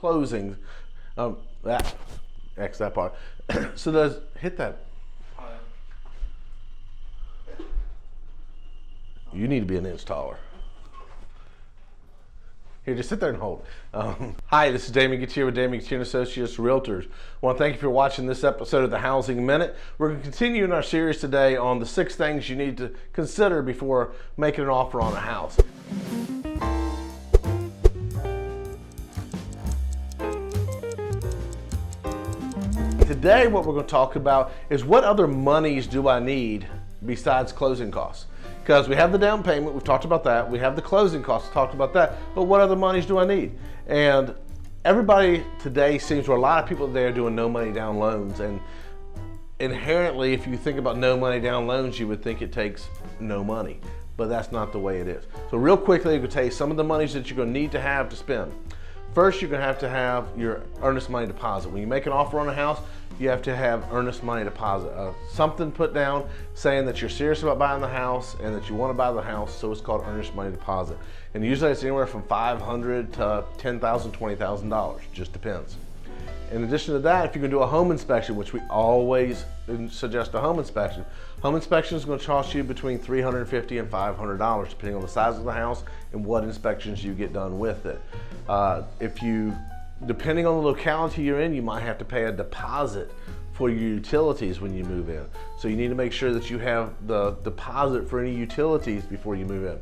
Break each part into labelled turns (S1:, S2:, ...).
S1: closing. That part. So does hit that. You need to be an inch taller. Here, just sit there and hold. Hi, this is Damon here with Damon Associates Realtors. I want to thank you for watching this episode of the Housing Minute. We're going to continue in our series today on the 6 things you need to consider before making an offer on a house. Today, what we're going to talk about is what other monies do I need besides closing costs? Because we have the down payment, we've talked about that. We have the closing costs, talked about that. But what other monies do I need? And everybody today seems, or a lot of people today are doing no money down loans. And inherently, if you think about no money down loans, you would think it takes no money. But that's not the way it is. So real quickly, I'm going to tell you some of the monies that you're going to need to have to spend. First, you're going to have your earnest money deposit. When you make an offer on a house, you have to have earnest money deposit. Something put down saying that you're serious about buying the house and that you want to buy the house, so it's called earnest money deposit. And usually it's anywhere from $500 to $10,000, $20,000, just depends. In addition to that, if you're going to do a home inspection, which we always suggest a home inspection is going to cost you between $350 and $500, depending on the size of the house and what inspections you get done with it. Depending on the locality you're in, you might have to pay a deposit for your utilities when you move in. So you need to make sure that you have the deposit for any utilities before you move in.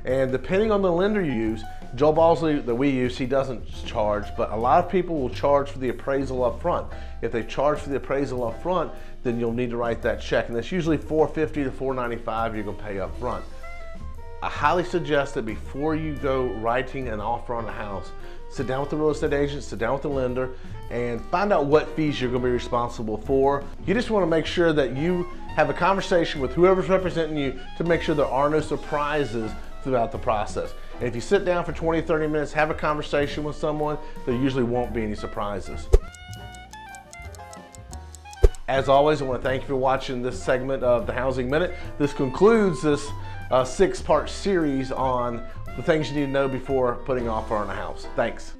S1: And depending on the lender you use, Joe Balsley that we use, he doesn't charge, but a lot of people will charge for the appraisal up front. If they charge for the appraisal up front, then you'll need to write that check. And that's usually $450 to $495 you're gonna pay up front. I highly suggest that before you go writing an offer on a house, sit down with the real estate agent, sit down with the lender, and find out what fees you're going to be responsible for. You just want to make sure that you have a conversation with whoever's representing you to make sure there are no surprises throughout the process. And if you sit down for 20, 30 minutes, have a conversation with someone, there usually won't be any surprises. As always, I want to thank you for watching this segment of the Housing Minute. This concludes this 6-part series on the things you need to know before putting an offer on a house. Thanks.